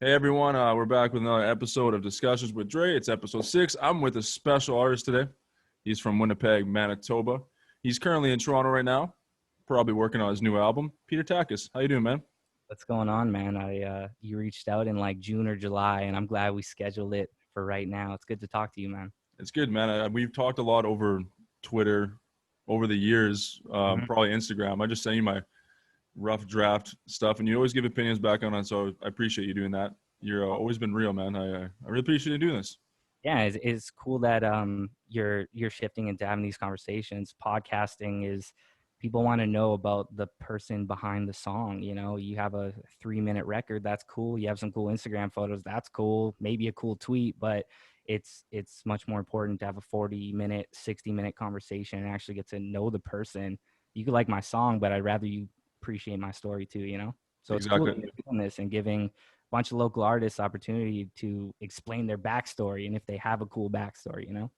Hey everyone, we're back with another episode of Discussions with Dre. It's episode 6. I'm with a special artist today. He's from Winnipeg, Manitoba. He's currently in Toronto right now, probably working on his new album. Peter Takis, how you doing, man? What's going on, man? You reached out in like June or July, and I'm glad we scheduled it for right now. It's good to talk to you, man. It's good, man. We've talked a lot over Twitter over the years, probably Instagram. I just sent you my rough draft stuff, and you always give opinions back on it, so I appreciate you doing that. You're always been real, man. I really appreciate you doing this. Yeah, it's cool that you're shifting into having these conversations. Podcasting is people want to know about the person behind the song. You know, you have a 3-minute record, that's cool. You have some cool Instagram photos, that's cool. Maybe a cool tweet, but it's much more important to have a 40-minute, 60-minute conversation and actually get to know the person. You could like my song, but I'd rather you appreciate my story too, you know? So it's cool that Exactly. you're doing this and giving a bunch of local artists opportunity to explain their backstory and if they have a cool backstory, you know?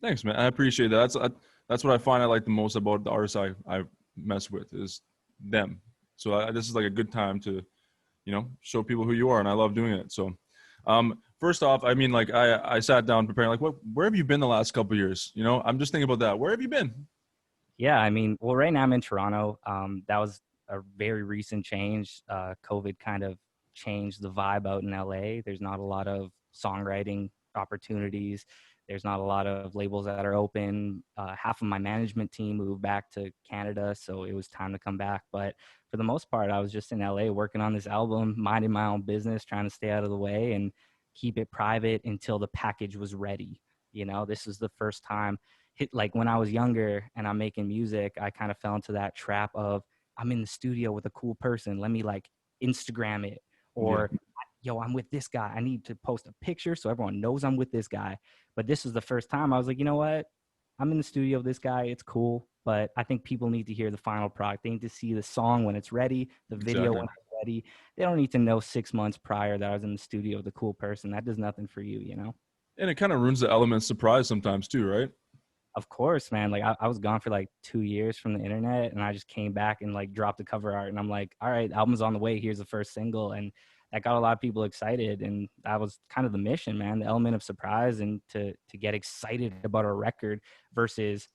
Thanks, man. I appreciate that. That's what I find I like the most about the artists I mess with is them. So this is like a good time to, show people who you are, and I love doing it. So, first off, I mean, like I sat down preparing, like, where have you been the last couple of years? You know, I'm just thinking about that. Where have you been? Yeah, I mean, well, right now I'm in Toronto. That was a very recent change. COVID kind of changed the vibe out in LA. There's not a lot of songwriting opportunities. There's not a lot of labels that are open. Half of my management team moved back to Canada, so it was time to come back. But for the most part, I was just in LA working on this album, minding my own business, trying to stay out of the way and keep it private until the package was ready. You know, this is the first time like when I was younger and I'm making music, I kind of fell into that trap of I'm in the studio with a cool person. Let me like Instagram it, Yeah, or yo, I'm with this guy. I need to post a picture so everyone knows I'm with this guy. But this was the first time I was like, you know what? I'm in the studio with this guy. It's cool. But I think people need to hear the final product. They need to see the song when it's ready, the video exactly. when it's ready. They don't need to know 6 months prior that I was in the studio with a cool person. That does nothing for you, you know? And it kind of ruins the element of surprise sometimes too, right? Of course, man. Like I was gone for like 2 years from the internet, and I just came back and like dropped the cover art, and I'm like, all right, album's on the way. Here's the first single, and that got a lot of people excited, and that was kind of the mission, man. The element of surprise and to get excited about a record versus,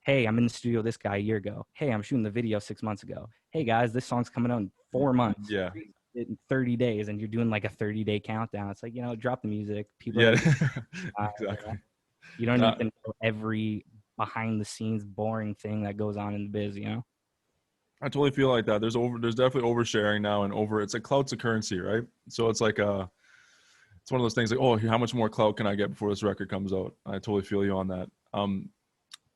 hey, I'm in the studio with this guy a year ago. Hey, I'm shooting the video 6 months ago. Hey guys, this song's coming out in 4 months. Yeah, In 30 days, and you're doing like a 30-day countdown. It's like, drop the music. People yeah, are gonna exactly. you don't Uh, need to know every behind the scenes boring thing that goes on in the biz, you know? I totally feel like that. There's definitely oversharing now, and it's like clout's a currency, right? So it's like it's one of those things like, oh, how much more clout can I get before this record comes out? I totally feel you on that.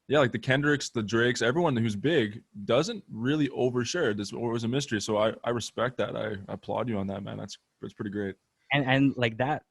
Yeah, like the Kendricks, the Drakes, everyone who's big doesn't really overshare. This was a mystery, so I respect that. I applaud you on that, man. That's pretty great. And like that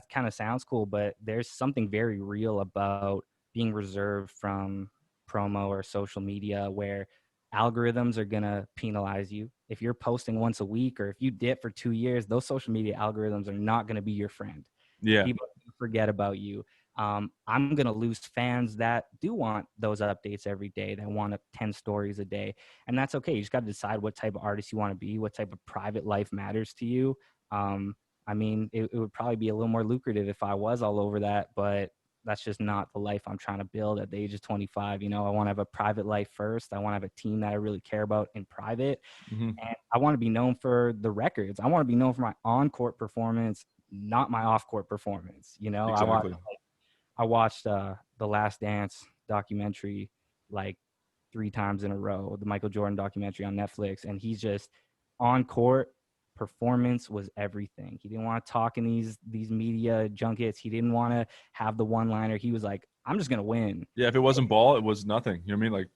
kind of sounds cool, but there's something very real about being reserved from promo or social media where algorithms are gonna penalize you. If you're posting once a week or if you dip for 2 years, those social media algorithms are not gonna be your friend. Yeah, People forget about you. I'm going to lose fans that do want those updates every day, that want 10 stories a day. And that's okay. You just got to decide what type of artist you want to be, what type of private life matters to you. I mean, it would probably be a little more lucrative if I was all over that, but that's just not the life I'm trying to build at the age of 25. You know, I want to have a private life first. I want to have a team that I really care about in private. hmm And I want to be known for the records. I want to be known for my on-court performance, not my off-court performance. You know, exactly. I watched The Last Dance documentary like 3 times in a row, the Michael Jordan documentary on Netflix, and he's just on court. Performance was everything. He didn't want to talk in these media junkets. He didn't want to have the one-liner. He was like, I'm just gonna win. Yeah, if it wasn't ball, it was nothing. You know what I mean? Like,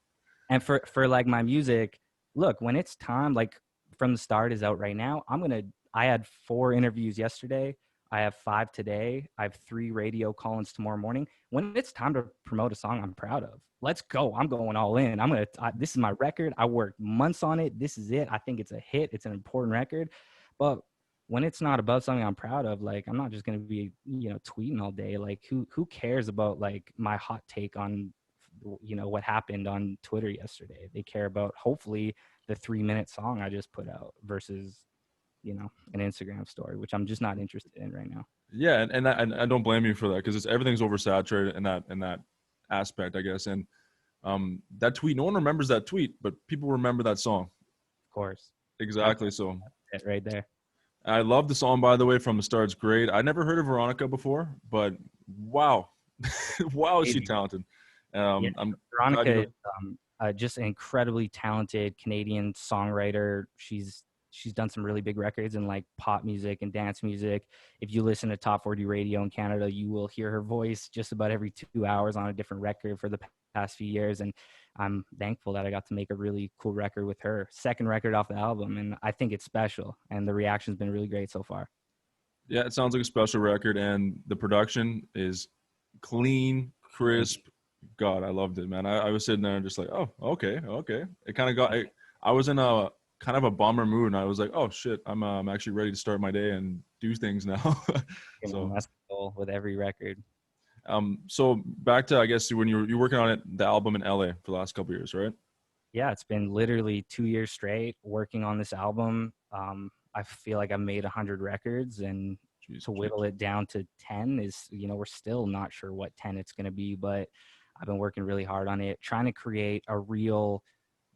And for like my music, look, when it's time, like From the Start is out right now. I had 4 interviews yesterday. I have 5 today. I have 3 radio call-ins tomorrow morning. When it's time to promote a song I'm proud of, let's go. I'm going all in. This is my record. I worked months on it. This is it. I think it's a hit. It's an important record. But when it's not about something I'm proud of, like I'm not just going to be, tweeting all day. Like who cares about like my hot take on what happened on Twitter yesterday? They care about hopefully the 3-minute song I just put out versus an Instagram story, which I'm just not interested in right now. Yeah, and I don't blame you for that, because everything's oversaturated in that aspect, I guess. And that tweet, no one remembers that tweet, but people remember that song. Of course. Exactly. So That's it right there. I love the song, by the way, from the start. It's great. I never heard of Veronica before, but wow, wow, is she talented. Yeah, I'm glad Veronica you. is just an incredibly talented Canadian songwriter. She's done some really big records in like pop music and dance music. If you listen to Top 40 radio in Canada, you will hear her voice just about every 2 hours on a different record for the past few years. And I'm thankful that I got to make a really cool record with her. Second record off the album, and I think it's special. And the reaction's been really great so far. Yeah, it sounds like a special record, and the production is clean, crisp. God, I loved it, man. I was sitting there just like, oh, okay, okay. It kind of got. I was in a kind of a bummer mood, and I was like, oh shit, I'm actually ready to start my day and do things now. So That's the goal with every record. so back to, I guess, when you're working on the album in LA for the last couple of years, right? Yeah, it's been literally 2 years straight working on this album. I feel like I've made 100 records, and Jeez, to whittle it down to 10 is, we're still not sure what 10 it's going to be, but I've been working really hard on it, trying to create a real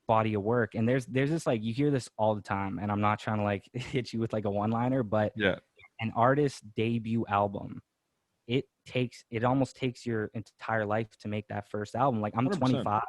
body of work. And there's this, like, you hear this all the time, and I'm not trying to like hit you with like a one-liner, but yeah, an artist's debut album, it almost takes your entire life to make that first album. Like, I'm 100%. 25.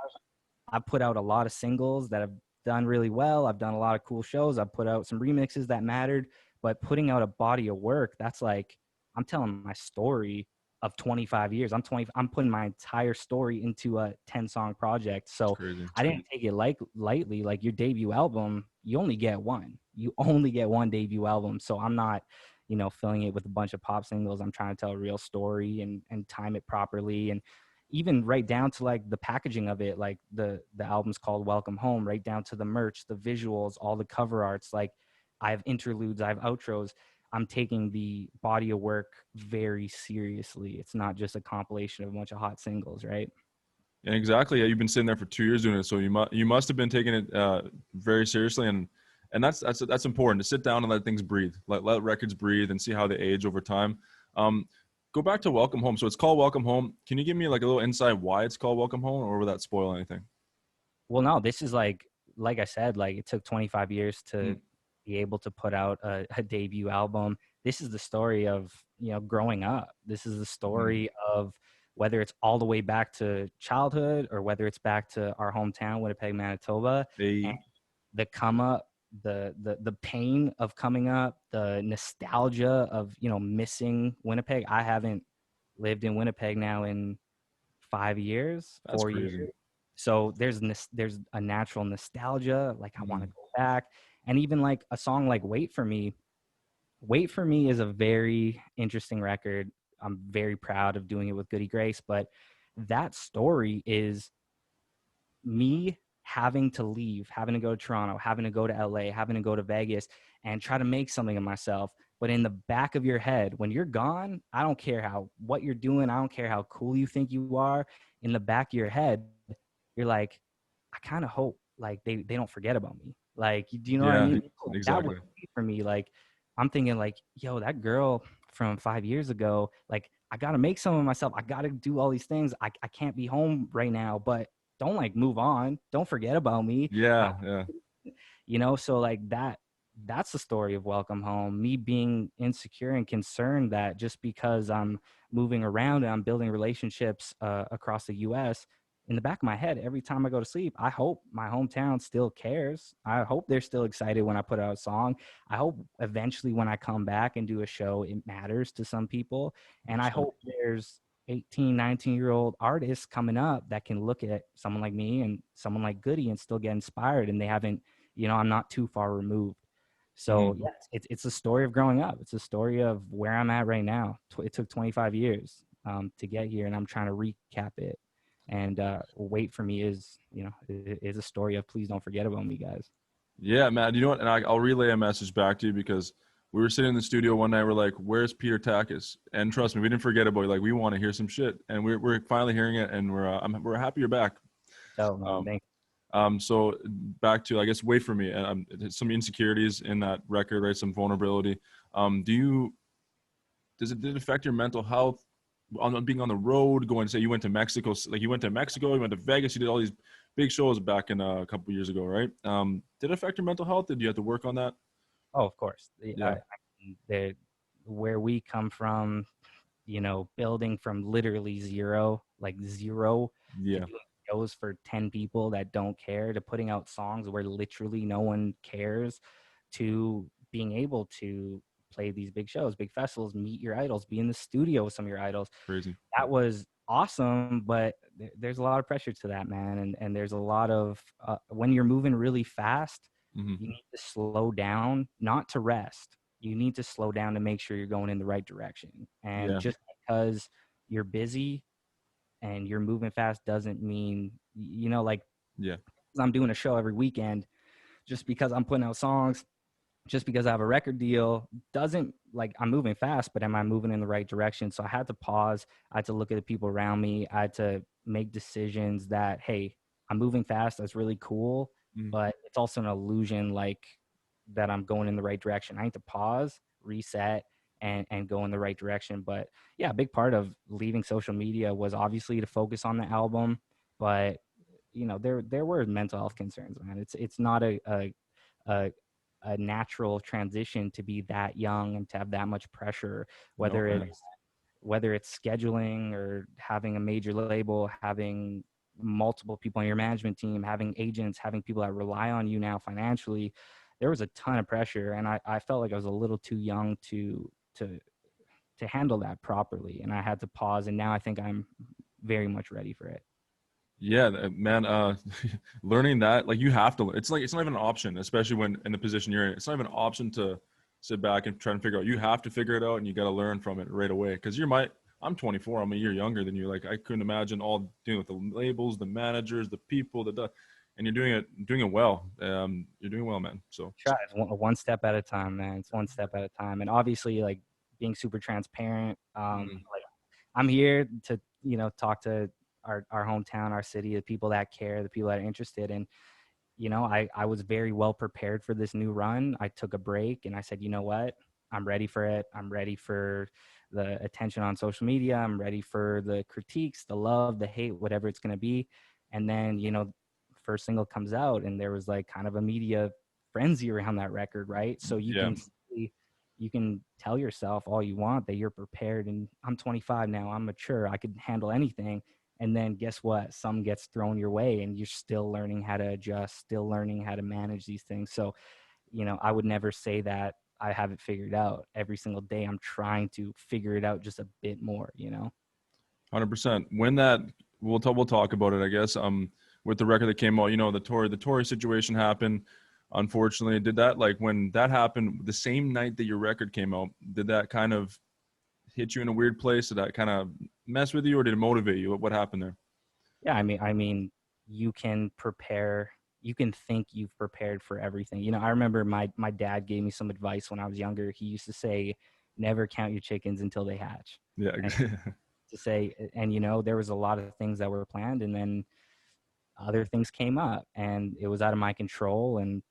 I put out a lot of singles that have done really well. I've done a lot of cool shows. I've put out some remixes that mattered, but putting out a body of work, that's like, I'm telling my story of 25 years. I'm putting my entire story into a 10-song project. So Crazy. I didn't take it lightly. Like, your debut album, you only get one. You only get one debut album. So I'm not, filling it with a bunch of pop singles. I'm trying to tell a real story and time it properly. And even right down to like the packaging of it, like the album's called Welcome Home, right down to the merch, the visuals, all the cover arts. Like, I have interludes, I have outros. I'm taking the body of work very seriously. It's not just a compilation of a bunch of hot singles, right? Yeah, exactly. Yeah, you've been sitting there for 2 years doing it, so you must have been taking it very seriously, and that's important, to sit down and let things breathe, let records breathe and see how they age over time. Go back to Welcome Home. So it's called Welcome Home. Can you give me like a little insight why it's called Welcome Home, or will that spoil anything? Well, no, this is like I said, like, it took 25 years to be able to put out a debut album. This is the story of, growing up. This is the story of whether it's all the way back to childhood or whether it's back to our hometown, Winnipeg, Manitoba, and the come up, the pain of coming up, the nostalgia of, missing Winnipeg. I haven't lived in Winnipeg now in 5 years, That's 4 crazy. years. So there's a natural nostalgia. Like, I want to go back. And even like a song like Wait For Me is a very interesting record. I'm very proud of doing it with Goody Grace, but that story is me having to leave, having to go to Toronto, having to go to LA, having to go to Vegas and try to make something of myself. But in the back of your head, when you're gone, I don't care what you're doing. I don't care how cool you think you are. In the back of your head, you're like, I kind of hope like they don't forget about me. Like, do you know what I mean? Exactly. That would be for me. Like, I'm thinking like, yo, that girl from 5 years ago, like, I got to make some of myself. I got to do all these things. I can't be home right now, but don't like move on. Don't forget about me. Yeah. So like that's the story of Welcome Home. Me being insecure and concerned that just because I'm moving around and I'm building relationships across the US, in the back of my head, every time I go to sleep, I hope my hometown still cares. I hope they're still excited when I put out a song. I hope eventually when I come back and do a show, it matters to some people. And I hope there's 18, 19-year-old artists coming up that can look at someone like me and someone like Goody and still get inspired. And they haven't, I'm not too far removed. So yes, it's a story of growing up. It's a story of where I'm at right now. It took 25 years to get here, and I'm trying to recap it. And Wait For Me is a story of please don't forget about me, guys. Yeah, man. You know what? And I'll relay a message back to you, because we were sitting in the studio one night. We're like, "Where's Peter Takis?" And trust me, we didn't forget about you. Like, we want to hear some shit, and we're finally hearing it, and we're happy you're back. Oh, man, thanks. So back to, I guess, Wait For Me, some insecurities in that record, right? Some vulnerability. Did it affect your mental health on being on the road, going, say you went to Mexico, like you went to Mexico, you went to Vegas, you did all these big shows back in a couple of years ago, right? Did it affect your mental health? Did you have to work on that? Oh, of course. Yeah. Where we come from, building from literally zero, like zero, to Yeah. doing shows for 10 people that don't care, to putting out songs where literally no one cares, to being able to play these big shows, big festivals, meet your idols, be in the studio with some of your idols. Crazy. That was awesome, but there's a lot of pressure to that, man. And there's a lot of, when you're moving really fast, Mm-hmm. you need to slow down, not to rest. You need to slow down to make sure you're going in the right direction. And Yeah. just because you're busy and you're moving fast doesn't mean, like, Yeah. I'm doing a show every weekend, just because I'm putting out songs, just because I have a record deal, doesn't, like, I'm moving fast, but am I moving in the right direction? So I had to pause. I had to look at the people around me. I had to make decisions that, hey, I'm moving fast. That's really cool, Mm-hmm. but it's also an illusion, like, that I'm going in the right direction. I need to pause, reset, and go in the right direction. But yeah, a big part of leaving social media was obviously to focus on the album, but there were mental health concerns, man. It's not a a natural transition to be that young and to have that much pressure, No, whether man. it's scheduling or having a major label, having multiple people on your management team, having agents, having people that rely on you now financially. There was a ton of pressure, and I felt like I was a little too young to handle that properly, and I had to pause, and now I think I'm very much ready for it. Yeah, man. Learning that, like, you have to. It's like it's not even an option, especially when in the position you're in. It's not even an option to sit back and try and figure out. You have to figure it out, and you got to learn from it right away. Because I'm 24. I'm a year younger than you. Like, I couldn't imagine all dealing with the labels, the managers, the people, and you're doing it well. You're doing well, man. So Try it one step at a time, man. It's one step at a time, and obviously, like, being super transparent. Like, I'm here to talk to our hometown, our city, the people that care, the people that are interested. And I was very well prepared for this new run. I took a break and I said, you know what? I'm ready for it. I'm ready for the attention on social media. I'm ready for the critiques, the love, the hate, whatever it's going to be. And then, first single comes out and there was like kind of a media frenzy around that record, right? So yeah, you can tell yourself all you want that you're prepared, and I'm 25 now. I'm mature. I could handle anything. And then guess what? Some gets thrown your way and you're still learning how to adjust, still learning how to manage these things. So, I would never say that I have it figured out. Every single day I'm trying to figure it out just a bit more. 100%. When that we'll talk about it, I guess. With the record that came out, the Tory situation happened. Unfortunately, did that, like, when that happened, the same night that your record came out, did that kind of hit you in a weird place? Did that kind of mess with you, or did it motivate you? What happened there? Yeah, I mean, you can prepare. You can think you've prepared for everything. I remember my dad gave me some advice when I was younger. He used to say, "Never count your chickens until they hatch." Yeah. And to say, and there was a lot of things that were planned, and then other things came up, and it was out of my control. And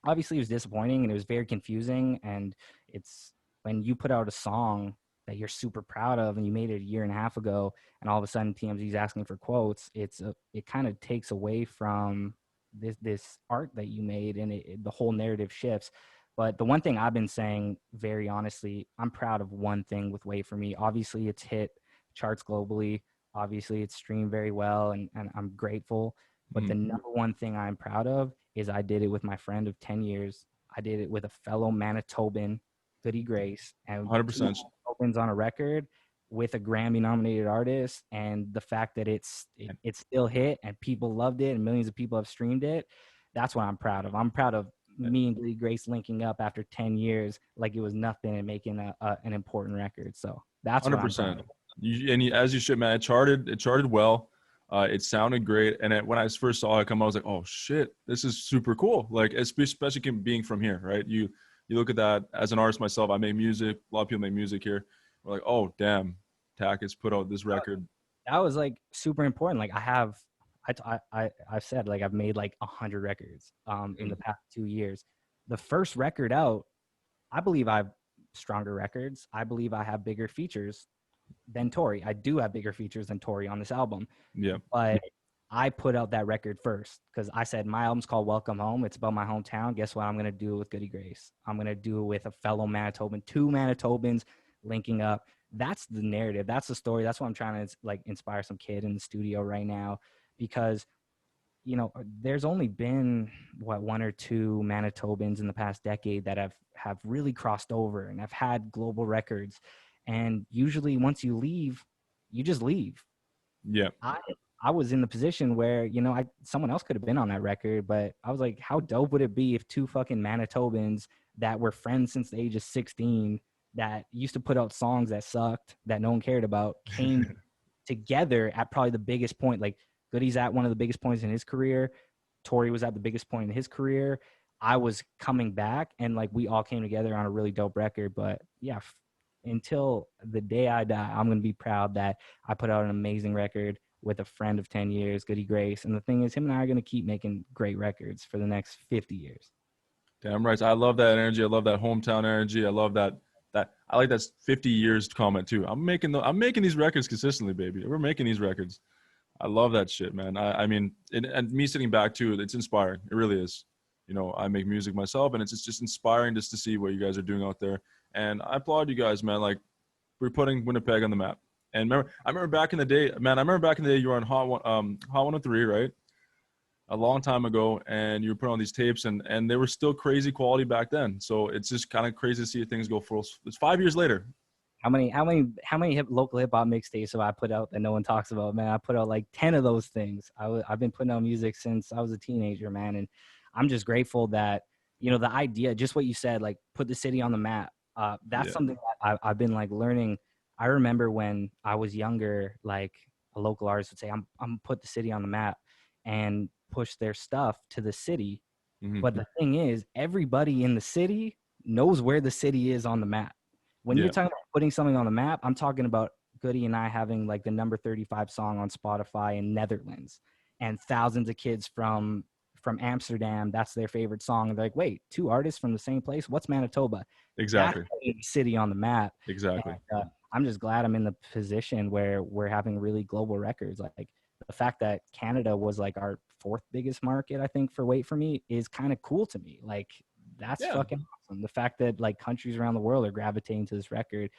obviously, it was disappointing, and it was very confusing. And it's when you put out a song that you're super proud of and you made it a year and a half ago, and all of a sudden TMZ's asking for quotes, it kind of takes away from this art that you made, and the whole narrative shifts. But the one thing I've been saying, very honestly, I'm proud of one thing with Wait For Me. Obviously it's hit charts globally, obviously it's streamed very well, and I'm grateful. But the number one thing I'm proud of is I did it with my friend of 10 years. I did it with a fellow Manitoban, Goody Grace, and 100%. opens on a record with a Grammy nominated artist. And the fact that it's still hit and people loved it and millions of people have streamed it, that's what I'm proud of. I'm proud of me and Goody Grace linking up after 10 years like it was nothing and making an important record. So that's what I'm proud 100%. of. As you should, man. It charted well. It sounded great, and when I first saw it come, I was like, "Oh shit, this is super cool!" Like, especially being from here, right? You look at that as an artist myself. I make music. A lot of people make music here. We're like, "Oh damn, Takis put out this record." That was like super important. Like, I I've said, like, I've made like 100 records in the past 2 years. The first record out, I believe I have stronger records. I believe I have bigger features than Tori. I do have bigger features than Tori on this album. Yeah. But I put out that record first because I said my album's called Welcome Home. It's about my hometown. Guess what? I'm going to do it with Goody Grace. I'm going to do it with a fellow Manitoban, 2 Manitobans linking up. That's the narrative. That's the story. That's what I'm trying to, like, inspire some kid in the studio right now, because, you know, there's only been 1 or 2 Manitobans in the past decade that have really crossed over and have had global records. And usually once you leave, you just leave. Yeah. I was in the position where, you know, someone else could have been on that record, but I was like, how dope would it be if 2 fucking Manitobans that were friends since the age of 16, that used to put out songs that sucked, that no one cared about, came together at probably the biggest point. Like, Goody's at one of the biggest points in his career. Tori was at the biggest point in his career. I was coming back, and like, we all came together on a really dope record. But yeah, until the day I die, I'm going to be proud that I put out an amazing record with a friend of 10 years, Goody Grace. And the thing is, him and I are going to keep making great records for the next 50 years. Damn right. I love that energy. I love that hometown energy. I love that I like that 50 years comment too. I'm making these records consistently, baby. We're making these records. I love that shit, man. I mean, and me sitting back too, it's inspiring. It really is. You know, I make music myself, and it's just inspiring just to see what you guys are doing out there. And I applaud you guys, man. Like, we're putting Winnipeg on the map. And I remember back in the day, man. I remember back in the day, you were on Hot 103, right? A long time ago, and you were putting on these tapes, and they were still crazy quality back then. So it's just kind of crazy to see things go full. It's 5 years later. How many local hip hop mixtapes have I put out that no one talks about, man? I put out like 10 of those things. I've been putting out music since I was a teenager, man. And I'm just grateful that, you know, the idea, just what you said, like, put the city on the map. That's something that I've been like learning. I remember when I was younger, like, a local artist would say, I'm put the city on the map, and push their stuff to the city. Mm-hmm. But the thing is, everybody in the city knows where the city is on the map. When you're talking about putting something on the map, I'm talking about Goody and I having like the number 35 song on Spotify in Netherlands, and thousands of kids from Amsterdam, that's their favorite song. And they're like, wait, 2 artists from the same place? What's Manitoba? Exactly. That's the city on the map. Exactly. And, I'm just glad I'm in the position where we're having really global records. Like, the fact that Canada was like our 4th biggest market, I think, for Wait For Me is kind of cool to me. Like, that's fucking awesome. The fact that like countries around the world are gravitating to this record,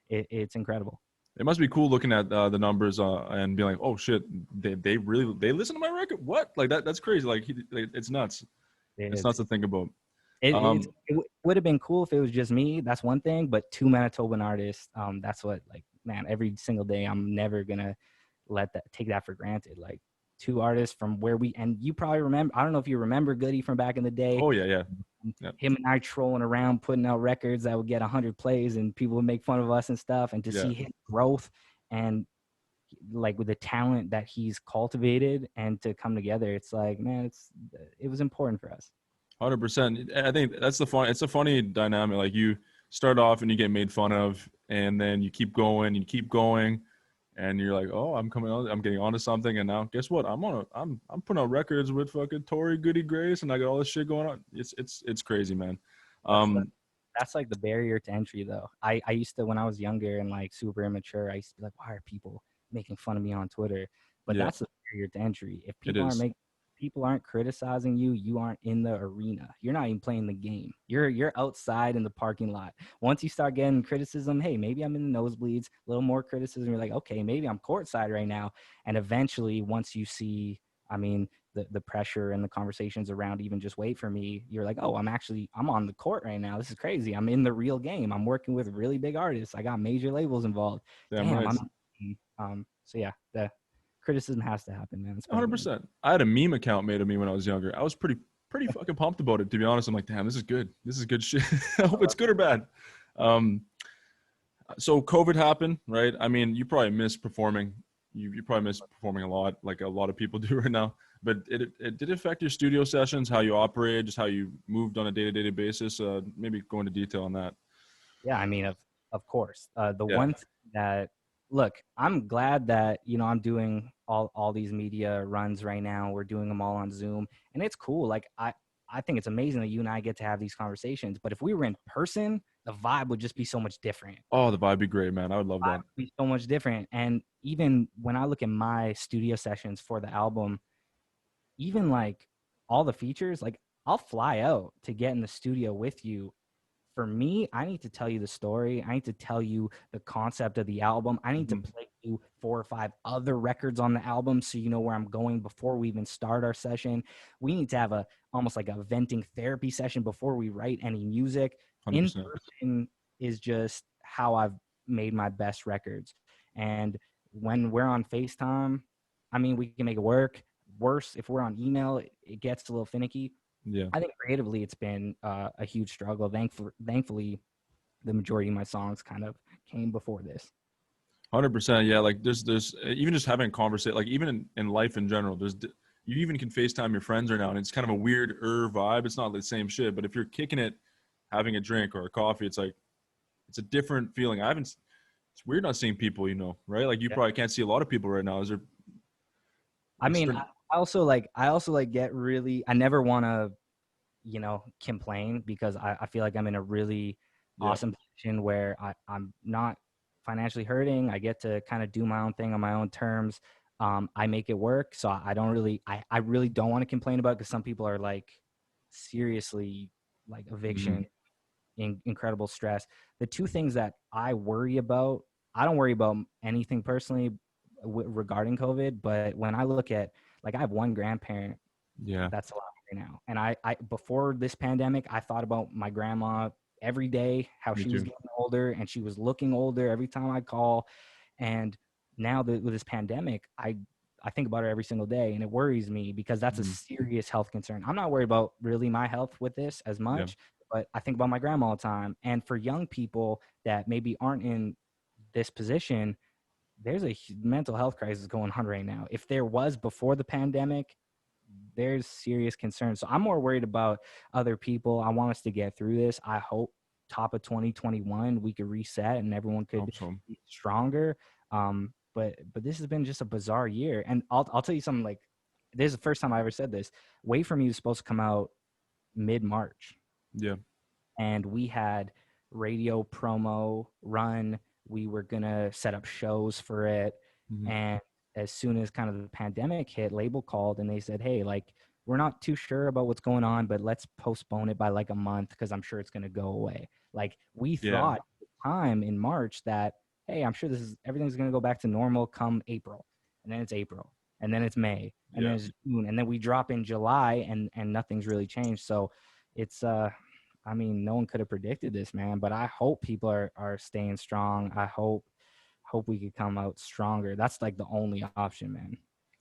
it's incredible. It must be cool looking at the numbers and being like, oh shit, they really listen to my record? What? Like, that's crazy. Like, it's nuts. It's nuts to think about. It would have been cool if it was just me. That's one thing, but 2 Manitoban artists. That's what, like, man, every single day, I'm never gonna take that for granted. Like, 2 artists from where and you probably remember, I don't know if you remember Goody from back in the day. Oh yeah. Him and I trolling around, putting out records that would get 100 plays, and people would make fun of us and stuff. And to see his growth, and like, with the talent that he's cultivated, and to come together, it's like, man, it was important for us. 100%. I think that's it's a funny dynamic. Like, you start off and you get made fun of, and then you keep going, and you're like, oh, I'm getting onto something. And now guess what? I'm putting out records with fucking Tori, Goody Grace, and I got all this shit going on. It's crazy, man. That's like the barrier to entry, though. I used to, when I was younger and like super immature, I used to be like, why are people making fun of me on Twitter? But that's the barrier to entry. If people aren't criticizing you, you aren't in the arena. You're not even playing the game. You're outside in the parking lot. Once you start getting criticism, hey, maybe I'm in the nosebleeds, a little more criticism, you're like, okay, maybe I'm courtside right now. And eventually, once you see, I mean, the pressure and the conversations around even just Wait For Me, you're like, oh, I'm on the court right now. This is crazy. I'm in the real game. I'm working with really big artists. I got major labels involved. Right. So yeah, the criticism has to happen, man. 100%. I had a meme account made of me when I was younger. I was pretty fucking pumped about it, to be honest. I'm like, damn, this is good. This is good shit. I hope it's good or bad. So COVID happened, right? I mean, you probably miss performing. You probably miss performing a lot, like a lot of people do right now. But it did affect your studio sessions, how you operate, just how you moved on a day-to-day basis. Maybe go into detail on that. Yeah, I mean, of course. One thing that look, I'm glad that, you know, I'm doing all these media runs right now. We're doing them all on Zoom, and it's cool. Like I think it's amazing that you and I get to have these conversations. But if we were in person, the vibe would just be so much different. Oh, the vibe would be great, man. I would love Vibe that. would be so much different. And even when I look at my studio sessions for the album, even like all the features, like I'll fly out to get in the studio with you. For me, I need to tell you the story. I need to tell you the concept of the album. I need to play you 4 or 5 other records on the album so you know where I'm going before we even start our session. We need to have a almost like a venting therapy session before we write any music. In 100%. person is just how I've made my best records. And when we're on FaceTime, I mean, we can make it work. Worse, if we're on email, it gets a little finicky. Yeah. I think creatively it's been a huge struggle. Thankfully, the majority of my songs kind of came before this. 100%. Yeah. Like there's even just having a conversation, like even in life in general, you even can FaceTime your friends right now, and it's kind of a weird vibe. It's not the same shit, but if you're kicking it, having a drink or a coffee, it's like, it's a different feeling. It's weird not seeing people, you know, right? Like you Yeah. probably can't see a lot of people right now. Is there, I mean, certain, I also like get really, I never want to, you know, complain because I feel like I'm in a really yeah. awesome position where I'm not financially hurting. I get to kind of do my own thing on my own terms. I make it work. So I don't really, I really don't want to complain about it because some people are like seriously like eviction, incredible stress. The two things that I worry about, I don't worry about anything personally regarding COVID, but when I look at, like, I have one grandparent Yeah. that's alive right now. And I before this pandemic, I thought about my grandma every day, how Me she was too. getting older and she was looking older every time I call. And now that with this pandemic, I think about her every single day, and it worries me because that's a serious health concern. I'm not worried about really my health with this as Yeah. much, but I think about my grandma all the time. And for young people that maybe aren't in this position, there's a mental health crisis going on right now. If there was before the pandemic, there's serious concern. So I'm more worried about other people. I want us to get through this. I hope top of 2021 we could reset and everyone I could hope so. be stronger. But this has been just a bizarre year. And I'll tell you something, like, this is the first time I ever said this. Wait for Me is supposed to come out mid-March, Yeah. and we had radio promo run. We were gonna set up shows for it, and as soon as kind of the pandemic hit, label called and they said, hey, like, we're not too sure about what's going on, but let's postpone it by like a month because I'm sure it's gonna go away. Like, we Yeah. thought at the time in March that, hey, I'm sure everything's gonna go back to normal come April, and then it's April, and then it's May, and then Yeah. it's June, and then we drop in July, and nothing's really changed. So it's I mean, no one could have predicted this, man, but I hope people are staying strong. I hope we could come out stronger. That's like the only option, man.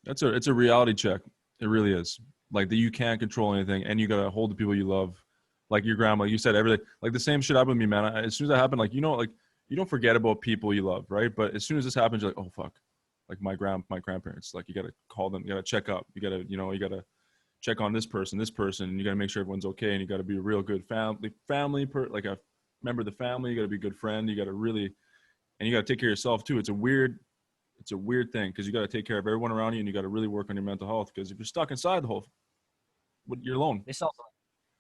It's a reality check. It really is. Like that you can't control anything, and you gotta hold the people you love, like your grandma. You said everything. Like the same shit happened with me, man. As soon as that happened, like, you know, like you don't forget about people you love, right? But as soon as this happens, you're like, oh fuck. Like my grandparents. Like you gotta call them. You gotta check up. You gotta check on this person. And you gotta make sure everyone's okay. And you gotta be a real good like a member of the family. You gotta be a good friend. You gotta really, and you gotta take care of yourself too. It's a weird thing because you got to take care of everyone around you, and you got to really work on your mental health, because if you're stuck inside the whole, you're alone. This also,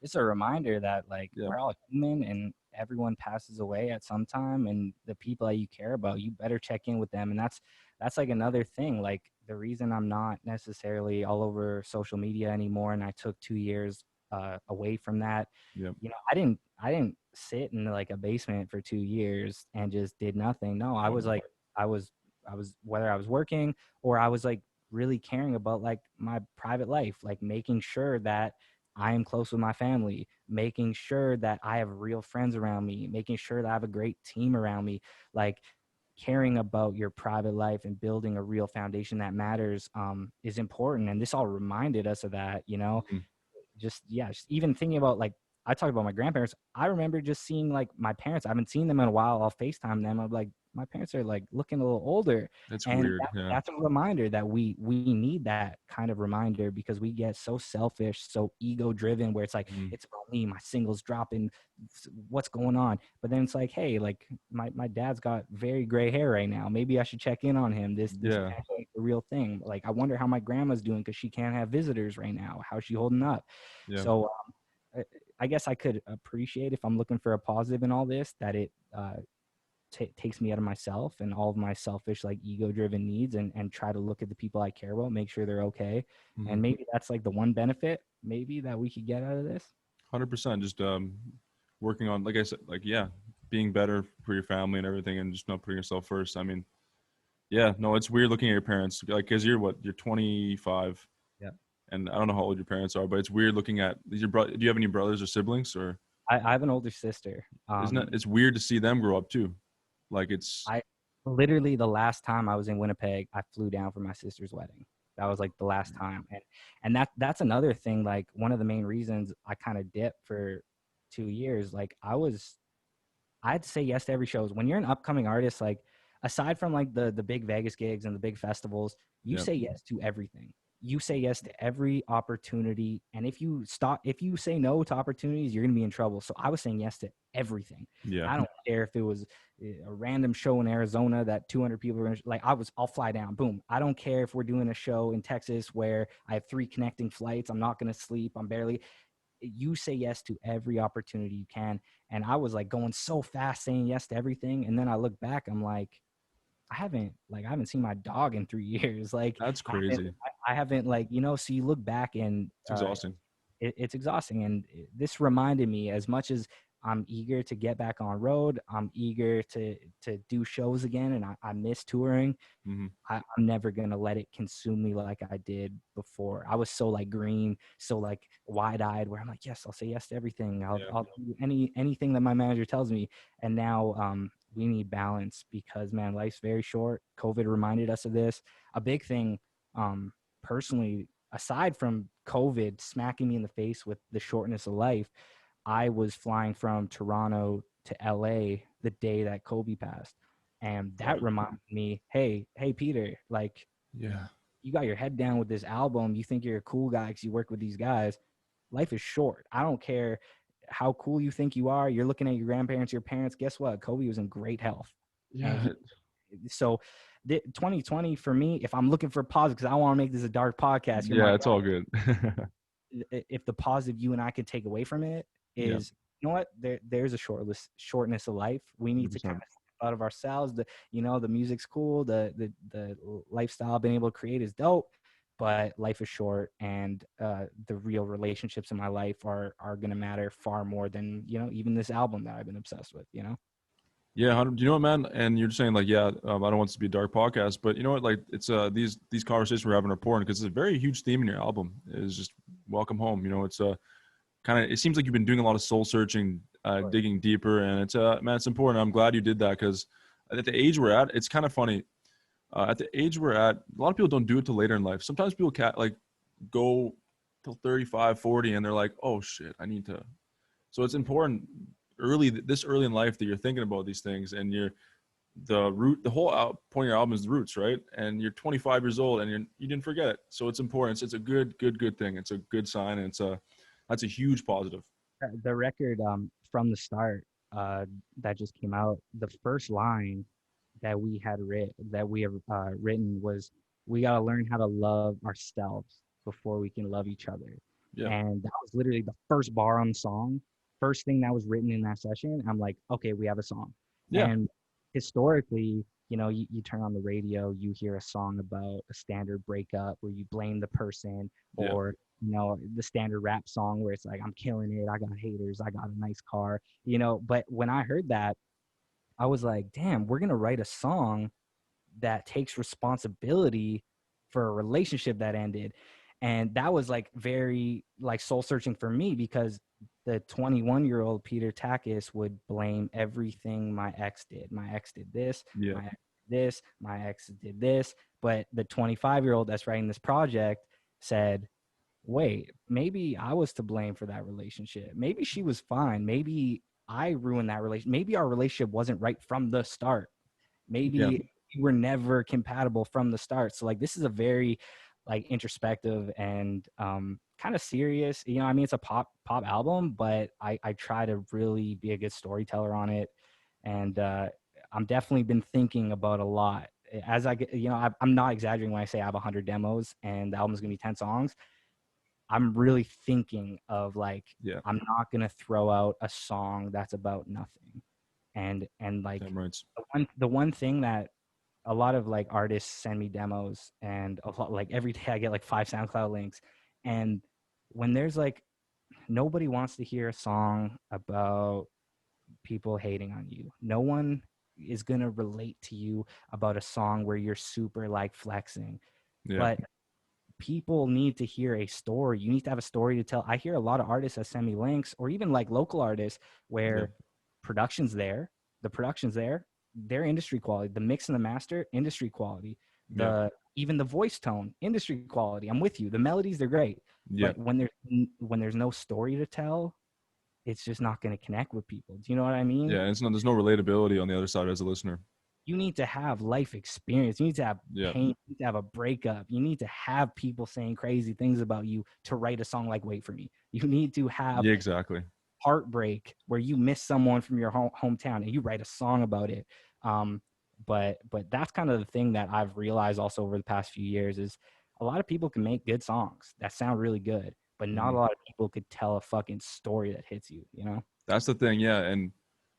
it's a reminder that, like, Yeah. we're all human and everyone passes away at some time, and the people that you care about, you better check in with them. And that's like another thing. Like, the reason I'm not necessarily all over social media anymore, and I took 2 years away from that. Yeah. You know, I didn't sit in like a basement for 2 years and just did nothing. No, I Oh, was no. like, I was whether I was working or I was like really caring about like my private life, like making sure that I am close with my family, making sure that I have real friends around me, making sure that I have a great team around me, like caring about your private life and building a real foundation that matters is important. And this all reminded us of that, you know. Mhm. Just, yeah, just even thinking about, like, I talked about my grandparents. I remember just seeing like my parents. I haven't seen them in a while. I'll FaceTime them. I'm like, my parents are like looking a little older. That's And weird. Yeah. that's a reminder that we need that kind of reminder, because we get so selfish, so ego driven, where it's like, Mhm. it's about me, my singles dropping, what's going on. But then it's like, hey, like my dad's got very gray hair right now. Maybe I should check in on him. This Yeah. pandemic, the real thing. Like, I wonder how my grandma's doing, because she can't have visitors right now. How's she holding up? Yeah. So I guess I could appreciate, if I'm looking for a positive in all this, that it takes me out of myself and all of my selfish, like ego driven needs, and try to look at the people I care about, make sure they're okay. Mhm. And maybe that's like the one benefit maybe that we could get out of this. 100%. Just working on, like I said, like, yeah, being better for your family and everything, and just not putting yourself first. I mean, yeah, no, it's weird looking at your parents, like, because you're 25. Yeah. And I don't know how old your parents are, but it's weird looking at your brother. Do you have any brothers or siblings, or I have an older sister. isn't it? It's weird to see them grow up too. Like, it's I literally, the last time I was in Winnipeg, I flew down for my sister's wedding. That was like the last time. And that's another thing. Like, one of the main reasons I kind of dipped for 2 years. Like, I had to say yes to every show. When you're an upcoming artist, like, aside from like the big Vegas gigs and the big festivals, you yeah, say yes to everything. You say yes to every opportunity. And if you say no to opportunities, you're going to be in trouble. So I was saying yes to everything. yeah, I don't care if it was a random show in Arizona that 200 people are going to, like, I'll fly down. Boom. I don't care if we're doing a show in Texas where I have 3 connecting flights. I'm not going to sleep. You say yes to every opportunity you can. And I was like going so fast saying yes to everything. And then I look back, I'm like, I haven't seen my dog in 3 years. Like, that's crazy. I haven't, like, so you look back, and It's exhausting. it's exhausting. And this reminded me, as much as I'm eager to get back on road, I'm eager to do shows again. And I miss touring. Hmm. I'm never going to let it consume me like I did before. I was so like green, so like wide eyed, where I'm like, yes, I'll say yes to everything. I'll do anything that my manager tells me. And now we need balance, because, man, life's very short. COVID reminded us of this. A big thing, personally, aside from COVID smacking me in the face with the shortness of life, I was flying from Toronto to LA the day that Kobe passed. And that Right. reminded me, hey, Peter, like, Yeah, you got your head down with this album. You think you're a cool guy because you work with these guys. Life is short. I don't care how cool you think you are. You're looking at your grandparents, your parents. Guess what? Kobe was in great health. And yeah, so 2020 for me, if I'm looking for positive, because I want to make this a dark podcast, you're yeah. my It's all good. if the positive you and I could take away from it Yeah, is, you know what, there's a shortness of life. We need to kind 100%. of step out of ourselves. The music's cool, the lifestyle being able to create is dope, but life is short, and the real relationships in my life are going to matter far more than, even this album that I've been obsessed with. Yeah, 100. You know what, man? And you're saying, like, yeah, I don't want this to be a dark podcast, but you know what? Like, it's these conversations we're having are important, because it's a very huge theme in your album. Is just welcome home. You know, it's kind of, it seems like you've been doing a lot of soul searching, digging deeper, and it's man, it's important. I'm glad you did that, because at the age we're at, it's kind of funny. At the age we're at, a lot of people don't do it till later in life. Sometimes people like go till 35, 40, and they're like, oh shit, I need to. So it's important this early in life that you're thinking about these things, and the whole point of your album is the roots, right? And you're 25 years old, and you didn't forget it. So it's important. It's a good thing. It's a good sign, and that's a huge positive. The record, from the start, that just came out, the first line that we have written was, we got to learn how to love ourselves before we can love each other. Yeah, And that was literally the first bar on the song, first thing that was written in that session. I'm like, okay, we have a song. yeah, And historically, you turn on the radio, you hear a song about a standard breakup where you blame the person, yeah, or the standard rap song where it's like, I'm killing it, I got haters, I got a nice car. But when I heard that, I was like, damn, we're going to write a song that takes responsibility for a relationship that ended. And that was like very like soul searching for me, because the 21-year-old Peter Takis would blame everything my ex did. My ex did this, yeah, my ex did this, my ex did this. But the 25-year-old that's writing this project said, wait, maybe I was to blame for that relationship. Maybe she was fine. Maybe I ruined that relationship. Maybe our relationship wasn't right from the start. Maybe we were never compatible from the start. So like this is a very like introspective and kind of serious. You know, I mean, it's a pop album, but I try to really be a good storyteller on it, and I'm definitely been thinking about a lot as I get. You know, I'm not exaggerating when I say I have 100 demos and the album's gonna be 10 songs. I'm really thinking of like, I'm not gonna throw out a song that's about nothing, and like the one thing that a lot of like artists send me demos, and a lot, like every day I get like 5 SoundCloud links, and when there's like nobody wants to hear a song about people hating on you. No one is gonna relate to you about a song where you're super like flexing, but people need to hear a story. You need to have a story to tell. I hear a lot of artists that send me links, or even like local artists where production's there, the production's there, their industry quality, the mix and the master, industry quality, even the voice tone, industry quality. I'm with you. The melodies, they're great. But when there's no story to tell, it's just not going to connect with people. Do you know what I mean? Yeah, there's no relatability on the other side as a listener. You need to have life experience. You need to have pain. You need to have a breakup. You need to have people saying crazy things about you to write a song like Wait For Me. You need to have heartbreak where you miss someone from your hometown and you write a song about it. But that's kind of the thing that I've realized also over the past few years is a lot of people can make good songs that sound really good, but not a lot of people could tell a fucking story that hits you, you know? That's the thing, and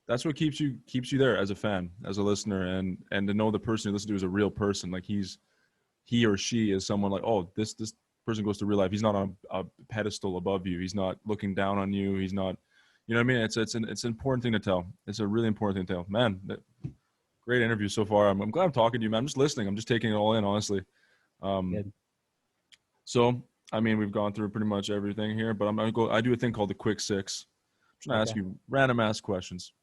that's what keeps you there as a fan, as a listener, and to know the person you listen to is a real person. Like he or she is someone like, oh, this person goes to real life. He's not on a pedestal above you. He's not looking down on you. He's not, you know what I mean? It's an important thing to tell. It's a really important thing to tell. Man, great interview so far. I'm glad I'm talking to you, man. I'm just listening. I'm just taking it all in, honestly. So, I mean, we've gone through pretty much everything here, but I'm going to go, I do a thing called the quick 6. I'm going to ask you random ass questions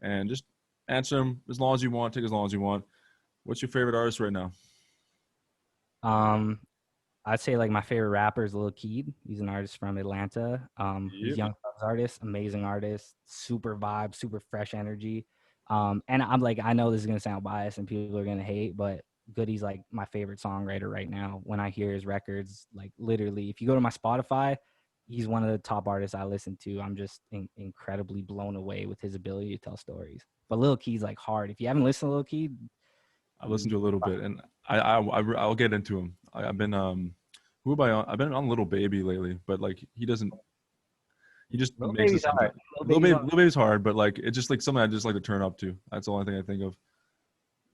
and just answer them as long as you want, take as long as you want. What's your favorite artist right now? I'd say like my favorite rapper is Lil Keed. He's an artist from Atlanta. He's Young Thug's artist, amazing artist, super vibe, super fresh energy. And I'm like, I know this is gonna sound biased and people are gonna hate, but Goody's like my favorite songwriter right now. When I hear his records, like literally, if you go to my Spotify, he's one of the top artists I listen to. I'm just incredibly blown away with his ability to tell stories. But Lil Keed's like hard. If you haven't listened to Lil Keed, I listened to a little bit, and I'll get into him. I've been who have I on? I've been on Little Baby lately, but like he just Lil makes Baby's it hard. Little Baby's hard, but like it's just like something I just like to turn up to. That's the only thing I think of.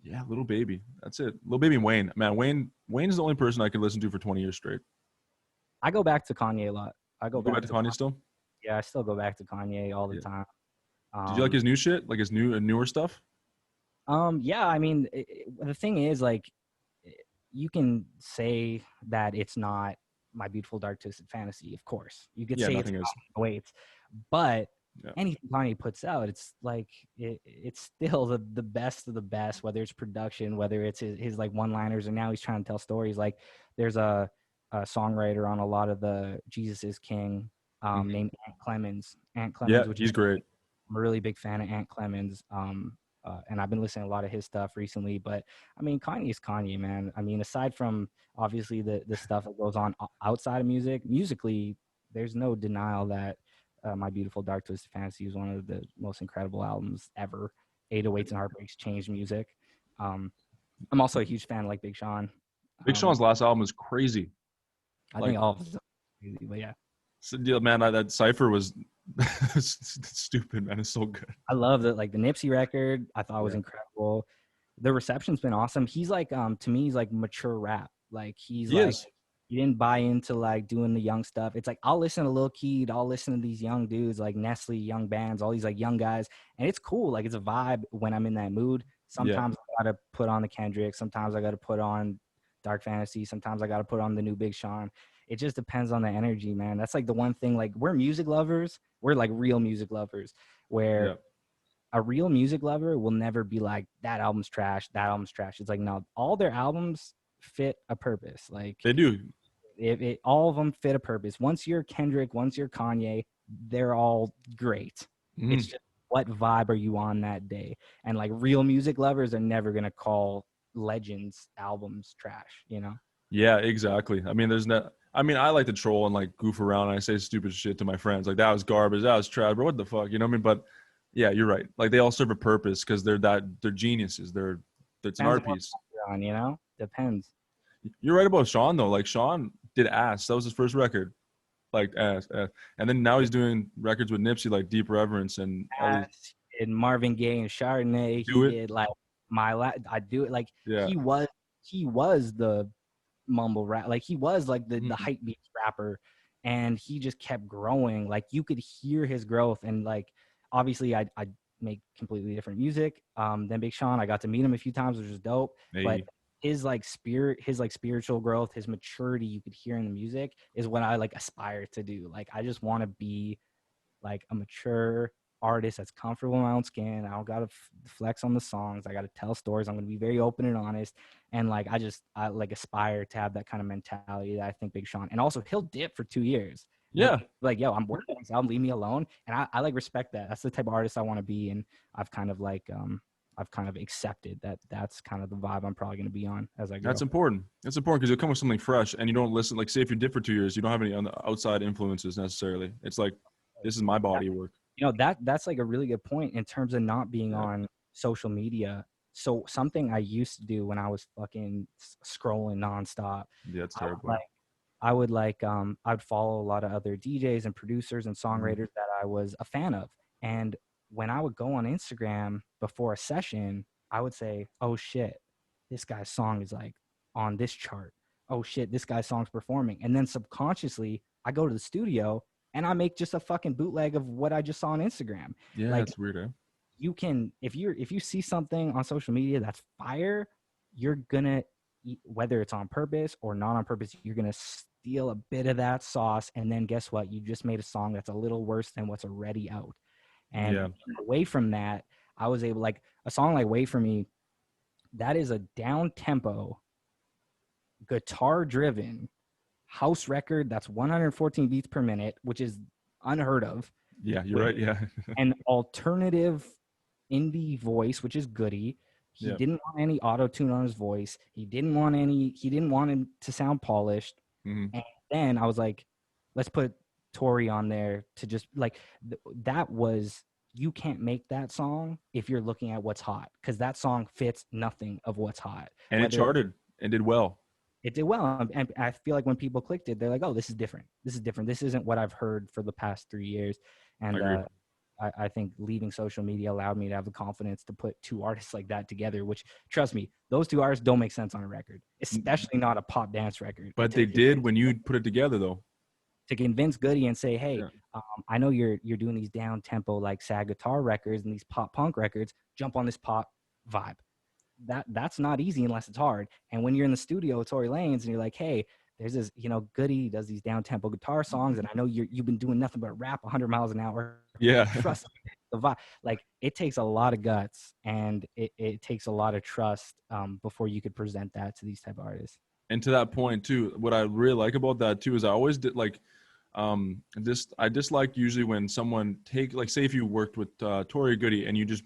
Yeah, Little Baby. That's it. Little Baby and Wayne. Man, Wayne is the only person I could listen to for 20 years straight. I go back to Kanye a lot. I go back to Kanye still? Yeah, I still go back to Kanye all the time. Did you like his new shit? Like his newer stuff? Yeah, I mean, the thing is, like, you can say that it's not My Beautiful Dark Twisted Fantasy, of course. You could say it's Waits, but anything Kanye puts out, it's like it's still the best of the best, whether it's production, whether it's his like one-liners, and now he's trying to tell stories. Like there's a songwriter on a lot of the Jesus is King named Ant Clemens. Which he's great. I'm a really big fan of Ant Clemens. And I've been listening to a lot of his stuff recently, but I mean, Kanye is Kanye, man. I mean, aside from obviously the stuff that goes on outside of musically, there's no denial that My Beautiful Dark Twisted Fantasy is one of the most incredible albums ever. 808s and Heartbreaks changed music. I'm also a huge fan of like Big Sean. Big Sean's last album is crazy. I think all of it's crazy, but yeah. So, man, that Cypher was stupid, man. It's so good. I love that, like the Nipsey record. I thought was incredible. The reception's been awesome. He's like, to me, he's like mature rap. Like he didn't buy into like doing the young stuff. It's like I'll listen to Lil Keed, I'll listen to these young dudes like Nestle, young bands, all these like young guys, and it's cool. Like it's a vibe when I'm in that mood. Sometimes I gotta put on the Kendrick. Sometimes I gotta put on Dark Fantasy. Sometimes I gotta put on the new Big Sean. It just depends on the energy, man. That's like the one thing, like we're music lovers. We're like real music lovers where a real music lover will never be like, that album's trash, that album's trash. It's like, no, all their albums fit a purpose. Like they do. All of them fit a purpose. Once you're Kendrick, once you're Kanye, they're all great. It's just what vibe are you on that day? And like real music lovers are never gonna call Legends albums trash, you know? Yeah, exactly. I mean, there's no. I mean, I like to troll and like goof around and I say stupid shit to my friends. Like that was garbage. That was trash. Bro, what the fuck? You know what I mean? But yeah, you're right. Like they all serve a purpose because they're geniuses. It's an Depends on art what piece. vibe you're on, you know? Depends. You're right about Sean though. Like Sean did Ass. That was his first record. Like Ass. And then now he's doing records with Nipsey like Deep Reverence and all these. And Marvin Gaye and Chardonnay, he Do it. did like I do it like Yeah. he was the mumble rap, like he was like the Mhm. hype beats rapper, and he just kept growing. Like you could hear his growth, and like obviously I make completely different music than Big Sean. I got to meet him a few times, which was dope. But Hey. his like spiritual growth, his maturity, you could hear in the music, is what I like aspire to do. Like I just want to be like a mature artist that's comfortable in my own skin. I don't gotta flex on the songs. I gotta tell stories. I'm gonna be very open and honest. And like I like aspire to have that kind of mentality that I think Big Sean. And also he'll dip for 2 years. Yeah. Like, yo, I'm working on this album, leave me alone. And I like respect that. That's the type of artist I want to be. And I've kind of like I've kind of accepted that that's kind of the vibe I'm probably gonna be on as I grow. That's important. That's important because you come with something fresh and you don't listen. Like, say if you dip for 2 years, you don't have any outside influences necessarily. It's like, this is my body of work. You know, that's like a really good point in terms of not being Yeah. on social media. So something I used to do when I was fucking scrolling nonstop, Yeah, it's I would terrible. like I'd follow a lot of other DJs and producers and songwriters that I was a fan of. And when I would go on Instagram before a session, I would say, "Oh shit, this guy's song is like on this chart. Oh shit, this guy's song's performing." And then subconsciously, I go to the studio and I make just a fucking bootleg of what I just saw on Instagram. Yeah, Like it's weird, eh? you can, if you see something on social media that's fire, you're gonna, whether it's on purpose or not on purpose, you're gonna steal a bit of that sauce, and then guess what? You just made a song that's a little worse than what's already out. And Yeah. away from that, I was able, like a song like "Wait for Me," that is a down tempo, guitar driven house record that's 114 beats per minute, which is unheard of. Yeah, you're right. Yeah. An alternative indie voice, which is Goody. He Yeah. didn't want any auto tune on his voice. He didn't want it to sound polished. Hmm. And then I was like, let's put Tori on there to just like that was, you can't make that song if you're looking at what's hot, because that song fits nothing of what's hot. And it charted and did well. It did well, and I feel like when people clicked it, they're like, "Oh, this is different. This is different. This isn't what I've heard for the past 3 years." I And agree. I think leaving social media allowed me to have the confidence to put two artists like that together. Which, trust me, those two artists don't make sense on a record, especially not a pop dance record. But they did when you put it together, though. To convince Goody and say, "Hey, Yeah. I know you're doing these down tempo like sad guitar records and these pop punk records. Jump on this pop vibe." That's not easy unless it's hard. And when you're in the studio with Tory Lanez and you're like, "Hey, there's this, Goody does these down tempo guitar songs, and I know you've been doing nothing but rap 100 miles an hour. Yeah. Trust the vibe." Like it takes a lot of guts, and it takes a lot of trust before you could present that to these type of artists. And to that point too, what I really like about that too is I always did like, I dislike usually when someone like say if you worked with Tory or Goody and you just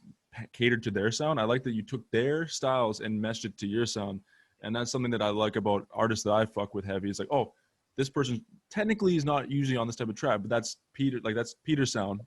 catered to their sound. I like that you took their styles and meshed it to your sound, and that's something that I like about artists that I fuck with heavy. It's like, oh, this person technically is not usually on this type of track, but that's Peter's sound.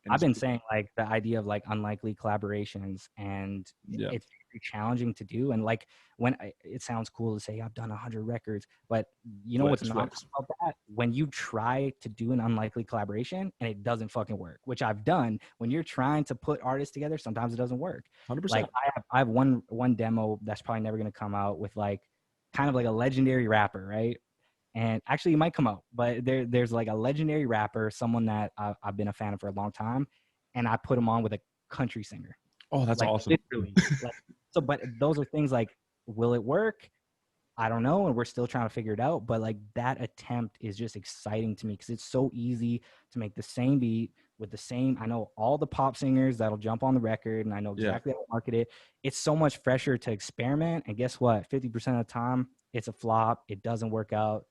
And I've been saying like the idea of like unlikely collaborations, and yeah, it's very challenging to do. And like it sounds cool to say I've done 100 records, but you know what's not flex. about that? When you try to do an unlikely collaboration and it doesn't fucking work, which I've done. When you're trying to put artists together, sometimes it doesn't work. 100%. Like I have one demo that's probably never gonna come out with like kind of like a legendary rapper, right? And actually, it might come out, but there's like a legendary rapper, someone that I've been a fan of for a long time, and I put him on with a country singer. Oh, that's like, awesome. Literally. So, but those are things like, will it work? I don't know, and we're still trying to figure it out. But like that attempt is just exciting to me because it's so easy to make the same beat with the same. I know all the pop singers that'll jump on the record, and I know exactly how to market it. It's so much fresher to experiment, and guess what? 50% of the time, it's a flop. It doesn't work out.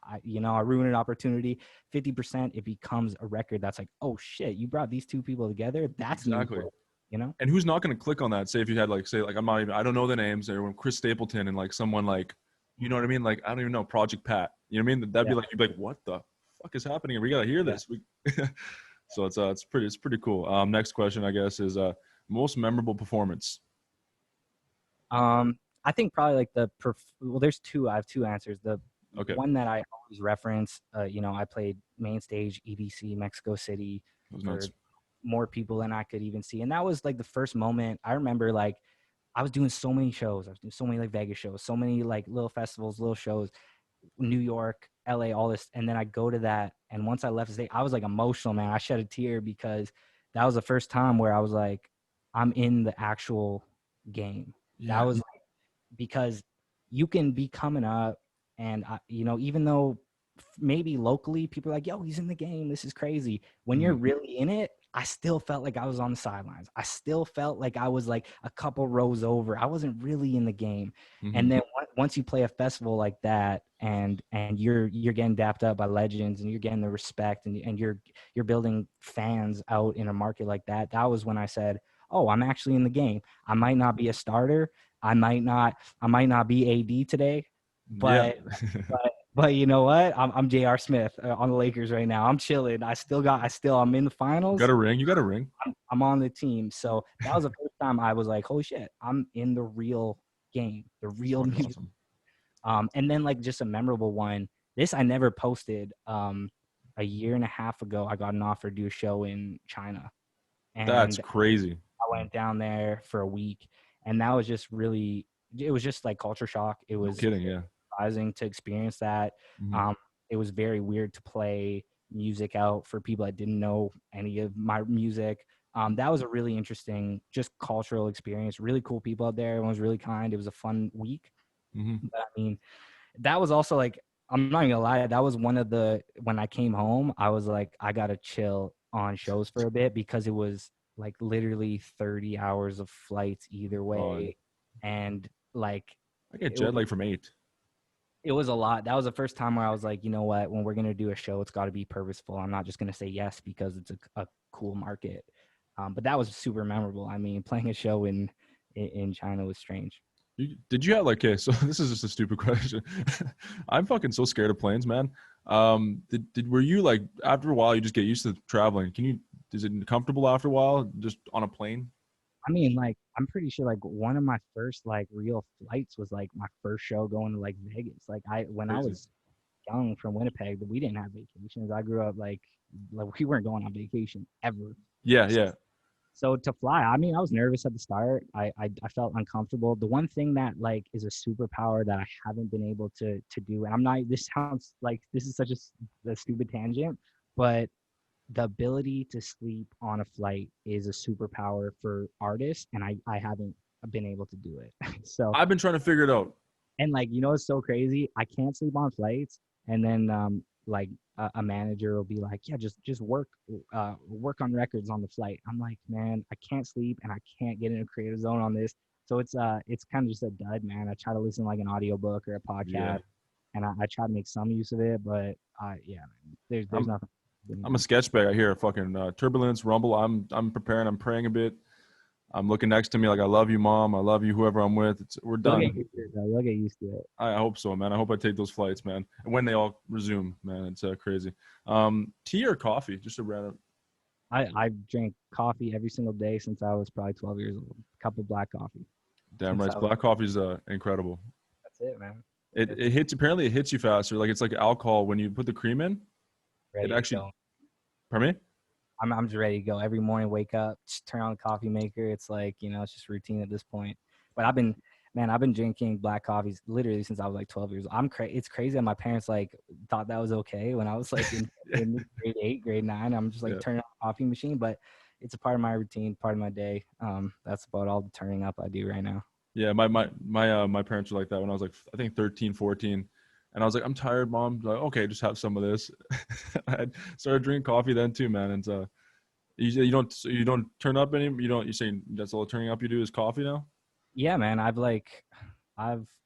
I ruin an opportunity. 50%, it becomes a record that's like, oh shit, you brought these two people together. That's Exactly. new, you know? And who's not going to click on that? Say if you had like, say like, I don't know the names, or Chris Stapleton and like someone like, you know what I mean? Like, I don't even know, Project Pat. You know what I mean? That'd be like, you'd be like, what the fuck is happening? We got to hear this. So it's pretty cool. Next question, I guess, is most memorable performance. I think probably like well, there's two. I have two answers. The Okay. one that I always reference, I played main stage EDC Mexico City for Nuts. more people than I could even see, and that was like the first moment I remember. Like I was doing so many shows. I was doing so many like Vegas shows, so many like little festivals, little shows, New York, LA, all this, and then I go to that, and once I left the stage, I was like emotional, man. I shed a tear because that was the first time where I was like, I'm in the actual game. Yeah. That was because you can be coming up and even though maybe locally people are like, yo, he's in the game, this is crazy, when you're really in it, I still felt like I was on the sidelines. I still felt like I was like a couple rows over. I wasn't really in the game. And then once you play a festival like that, and you're getting dapped up by legends, and you're getting the respect, and you're building fans out in a market like that, that was when I said, oh, I'm actually in the game. I might not be a starter. I might not be AD today, but but you know what? I'm J.R. Smith on the Lakers right now. I'm chilling. I'm in the finals. You got a ring. I'm on the team. So that was the first time I was like, holy shit, I'm in the real game, the real music. Awesome. And then like just a memorable one. This I never posted. A year and a half ago, I got an offer to do a show in China. And that's crazy. I went down there for a week, and that was just really, it was just like culture shock. It was surprising to experience that. It was very weird to play music out for people that didn't know any of my music. That was a really interesting, just cultural experience. Really cool people out there. Everyone was really kind. It was a fun week. But I mean, that was also like, I'm not even gonna lie, that was one of when I came home, I was like, I gotta chill on shows for a bit, because it was like literally 30 hours of flights either way. And like, I get jet lag from 8. It was a lot. That was the first time where I was like, you know what, when we're going to do a show, it's got to be purposeful. I'm not just going to say yes because it's a cool market. But that was super memorable. I mean, playing a show in China was strange. Did you have like, okay, so this is just a stupid question. I'm fucking so scared of planes, man. Were you like, after a while, you just get used to traveling? Is it comfortable after a while, just on a plane? I mean, like, I'm pretty sure like one of my first like real flights was like my first show going to like Vegas. Like when I was young from Winnipeg, we didn't have vacations. I grew up like we weren't going on vacation ever. Yeah. So to fly, I mean, I was nervous at the start. I felt uncomfortable. The one thing that like is a superpower that I haven't been able to do, and I'm not, this sounds like this is such a stupid tangent, but the ability to sleep on a flight is a superpower for artists, and I haven't been able to do it. So I've been trying to figure it out. And like, it's so crazy. I can't sleep on flights, and then like a manager will be like, yeah, just work on records on the flight. I'm like, man, I can't sleep and I can't get in a creative zone on this. So it's kind of just a dud, man. I try to listen to like an audiobook or a podcast, and I try to make some use of it, but there's nothing. I'm a sketch bag. I hear a fucking turbulence, rumble. I'm preparing. I'm praying a bit. I'm looking next to me like, I love you, Mom. I love you, whoever I'm with. We're done. You'll get used to it. I hope so, man. I hope I take those flights, man. And when they all resume, man, it's crazy. Tea or coffee? Just a random. I drank coffee every single day since I was probably 12 years old. A cup of black coffee. Damn right. Black coffee's incredible. That's it, man. It hits you faster. Like, it's like alcohol when you put the cream in. Ready it actually. Pardon me? I'm just ready to go. Every morning, wake up, just turn on the coffee maker. It's like, it's just routine at this point. But I've been drinking black coffees literally since I was like 12 years old. It's crazy that my parents like thought that was okay when I was like in grade 8, grade 9. I'm just like turning on the coffee machine, but it's a part of my routine, part of my day. That's about all the turning up I do right now. Yeah, my parents were like that when I was like, I think 13, 14. And I was like, I'm tired, Mom. Like, okay, just have some of this. I started drinking coffee then too, man. And you don't turn up any. You're saying that's all the turning up you do is coffee now? Yeah, man. I've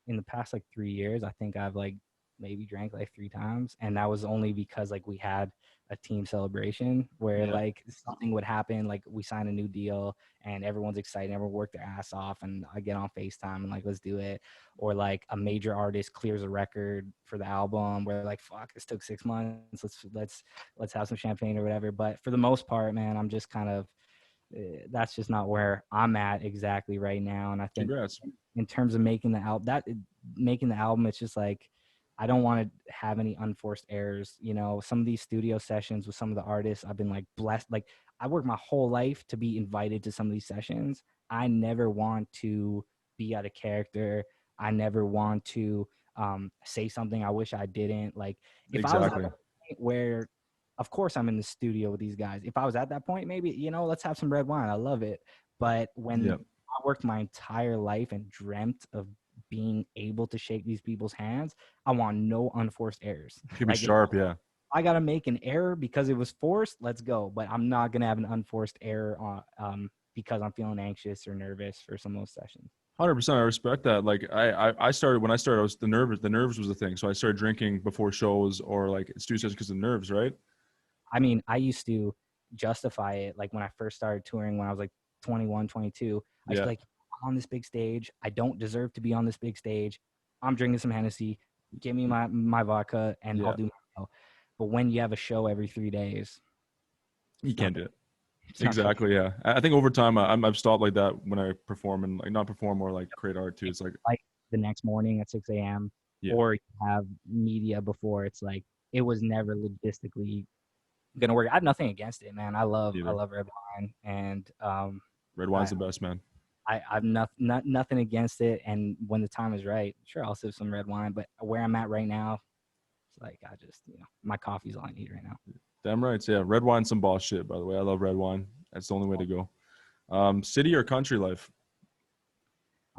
in the past like 3 years, I think I've like maybe drank like 3 times, and that was only because like we had a team celebration where Yeah. like something would happen, like we sign a new deal and everyone's excited, everyone worked their ass off, and I get on FaceTime and like, let's do it. Or like a major artist clears a record for the album where like, fuck, this took 6 months, let's have some champagne or whatever. But for the most part, man, I'm just kind of that's just not where I'm at exactly right now. And I think Congrats. in terms of making the album, it's just like I don't want to have any unforced errors. You know, some of these studio sessions with some of the artists, I've been like blessed. Like I worked my whole life to be invited to some of these sessions. I never want to be out of character. I never want to say something I wish I didn't. Like if I was at Exactly. the point where, of course, I'm in the studio with these guys. If I was at that point, maybe, you know, let's have some red wine. I love it. But when Yeah. I worked my entire life and dreamt of being able to shake these people's hands, I want no unforced errors. You can be Like if sharp. Yeah. I gotta make an error because it was forced, let's go. But I'm not gonna have an unforced error because I'm feeling anxious or nervous for some of those sessions. 100%. I respect that. Like I started when I started, I was the nerves. The nerves was the thing. So I started drinking before shows or like studio sessions because of the nerves, right? I mean, I used to justify it like when I first started touring when I was like 21, 22. I used to Yeah. be like, I'm on this big stage. I don't deserve to be on this big stage. I'm drinking some Hennessy. Give me my vodka and I'll Yeah. do my show. But when you have a show every 3 days, You it's not can't the, do it. it's not the, Exactly. Yeah. I think over time I've stopped like that when I perform and like not perform or like create art too. It's like like the next morning at 6 a.m. yeah. or you have media before. It's like it was never logistically gonna work. I have nothing against it, man. I Either. love red wine, and Red wine's the best, man. I've nothing against it. And when the time is right, sure, I'll sip some red wine. But where I'm at right now, it's like I just, you know, my coffee's all I need right now. Damn right. Yeah. Red wine's some boss shit, by the way. I love red wine. That's the only way to go. City or country life?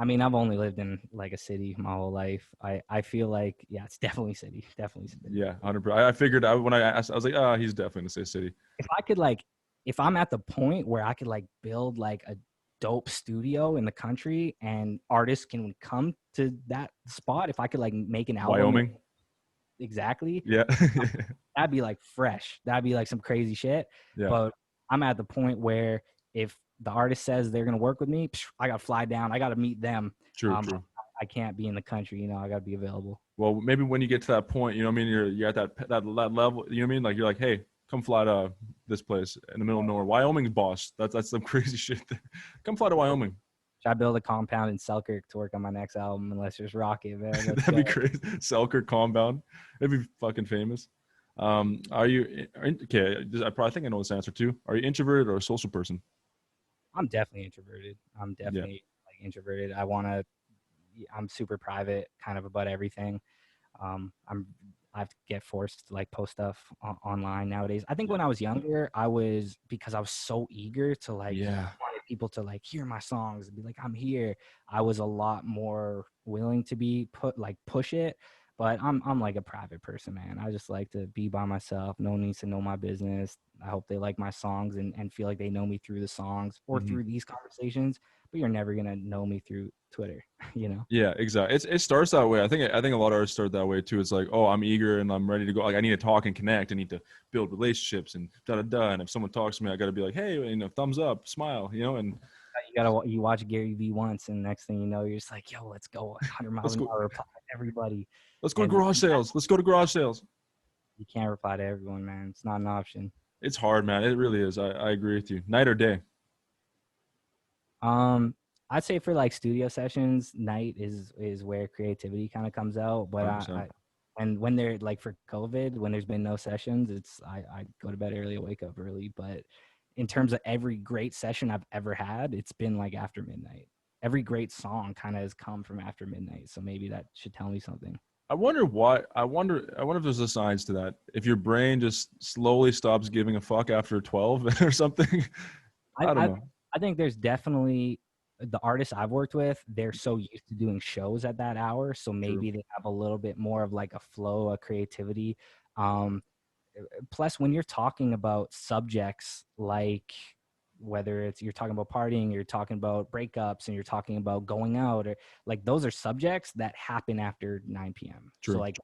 I mean, I've only lived in like a city my whole life. I feel like, yeah, it's definitely city, definitely city. Yeah, 100%. I figured when I asked, I was like, he's definitely gonna say city. If I could like, if I'm at the point where I could like build like a dope studio in the country and artists can come to that spot, if I could like make an album Wyoming. exactly, Yeah. that'd be like fresh. That'd be like some crazy shit. Yeah. But I'm at the point where if the artist says they're gonna work with me, I gotta fly down. I gotta meet them. True. True. I can't be in the country. You know, I gotta be available. Well, maybe when you get to that point, you know what I mean. You're at that level. You know what I mean. Like you're like, hey, come fly to this place in the middle of nowhere. Wyoming's boss. That's some crazy shit. Come fly to Wyoming. Should I build a compound in Selkirk to work on my next album? And let's just rock it, man. That'd be crazy. Selkirk compound. It'd be fucking famous. Are you okay? I think I know this answer too. Are you introverted or a social person? I'm definitely introverted. I'm definitely like introverted. I'm super private, kind of about everything. I have to get forced to like post stuff online nowadays. I think when I was younger, because I was so eager to like Yeah. wanted people to like hear my songs and be like, I'm here. I was a lot more willing to push it. But I'm like a private person, man. I just like to be by myself. No one needs to know my business. I hope they like my songs and feel like they know me through the songs or through these conversations. But you're never gonna know me through Twitter, you know? Yeah, exactly. It starts that way. I think a lot of artists start that way too. It's like, oh, I'm eager and I'm ready to go. Like I need to talk and connect. I need to build relationships and da da da. And if someone talks to me, I got to be like, hey, you know, thumbs up, smile, you know. And You watch Gary Vee once, and next thing you know, you're just like, yo, let's go 100 miles let's an go, hour, reply to everybody. let's go to And garage sales. Let's go to garage sales. you can't reply to everyone, man. It's not an option. It's hard, man. It really is. I agree with you. Night or day? Um, I'd say for like studio sessions, night is where creativity kind of comes out. But 100%. and when they're like for COVID, when there's been no sessions, I go to bed early, wake up early. But in terms of every great session I've ever had, it's been like after midnight. Every great song kind of has come from after midnight. So maybe that should tell me something. I wonder why. I wonder if there's a science to that. If your brain just slowly stops giving a fuck after 12 or something. I don't know. I think there's definitely the artists I've worked with, they're so used to doing shows at that hour. So maybe they have a little bit more of like a flow of creativity. Um, Plus, when you're talking about subjects like whether it's you're talking about partying, you're talking about breakups, and you're talking about going out, or like those are subjects that happen after 9 p.m. True. So like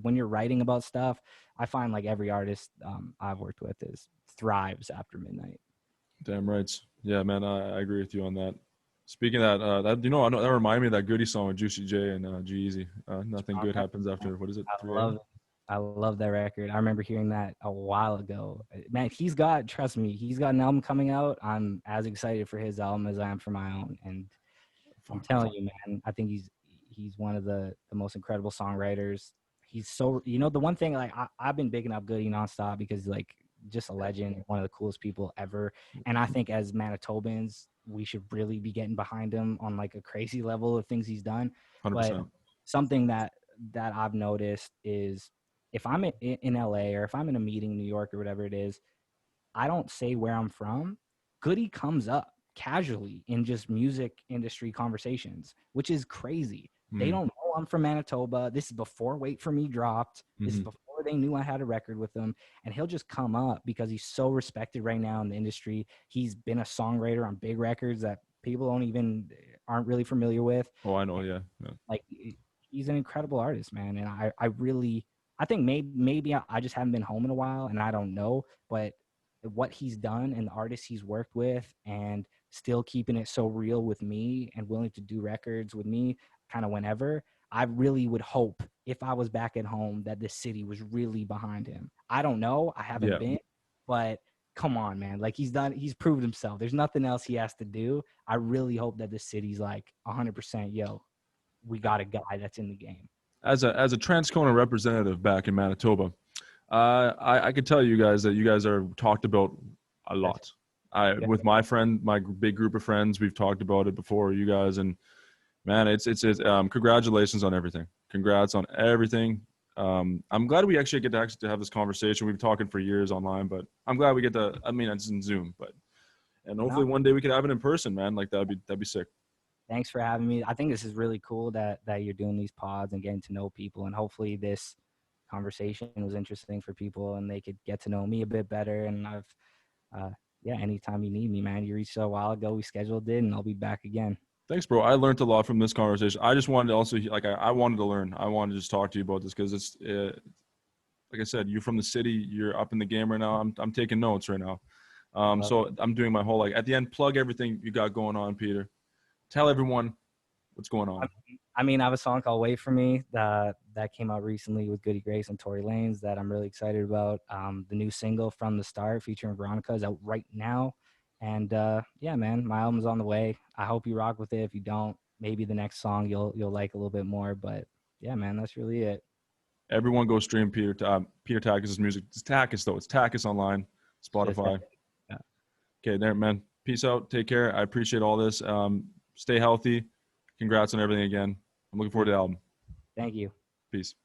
when you're writing about stuff, I find like every artist I've worked with thrives after midnight. Damn right. Yeah, man, I agree with you on that. Speaking of that, that reminded me of that Goody song with Juicy J and G-Eazy. Nothing good happens after, what is it, 3 a.m.? I love that record. I remember hearing that a while ago. Man, trust me, he's got an album coming out. I'm as excited for his album as I am for my own. And I'm telling you, man, I think he's one of the most incredible songwriters. He's so, the one thing, like I've been bigging up Goody nonstop because like just a legend, one of the coolest people ever. And I think as Manitobans, we should really be getting behind him on like a crazy level of things he's done. 100%. But something that I've noticed is if I'm in LA or if I'm in a meeting in New York or whatever it is, I don't say where I'm from. Goody comes up casually in just music industry conversations, which is crazy. They don't know I'm from Manitoba. This is before Wait For Me dropped. This is before they knew I had a record with them. And he'll just come up because he's so respected right now in the industry. He's been a songwriter on big records that people aren't really familiar with. Oh, I know, yeah. Like he's an incredible artist, man. And I think maybe I just haven't been home in a while and I don't know, but what he's done and the artists he's worked with and still keeping it so real with me and willing to do records with me kind of whenever, I really would hope if I was back at home that the city was really behind him. I don't know. I haven't been, but come on, man. Like he's proved himself. There's nothing else he has to do. I really hope that the city's like 100%, yo, we got a guy that's in the game. As a Transcona representative back in Manitoba, I could tell you guys that you guys are talked about a lot. With my big group of friends, we've talked about it before, you guys, and man, it's congratulations on everything. Congrats on everything. I'm glad we actually get to have this conversation. We've been talking for years online, but I'm glad we get to. I mean, it's in Zoom, and hopefully one day we could have it in person, man. Like that'd be sick. Thanks for having me. I think this is really cool that you're doing these pods and getting to know people, and hopefully this conversation was interesting for people and they could get to know me a bit better. And anytime you need me, man, you reached out a while ago, we scheduled it, and I'll be back again. Thanks, bro. I learned a lot from this conversation. I just wanted to also, I wanted to learn. I wanted to just talk to you about this because it's, like I said, you're from the city. You're up in the game right now. I'm taking notes right now. So I'm doing my whole, at the end, plug everything you got going on, Peter. Tell everyone what's going on. I have a song called Wait For Me that came out recently with Goody Grace and Tory Lanez that I'm really excited about. The new single From the Start featuring Veronica is out right now. And man, my album's on the way. I hope you rock with it. If you don't, maybe the next song you'll like a little bit more. But yeah, man, that's really it. Everyone go stream Peter Takis' music. It's Takis though. It's Takis online, Spotify. Yeah. Okay, there, man. Peace out. Take care. I appreciate all this. Stay healthy. Congrats on everything again. I'm looking forward to the album. Thank you. Peace.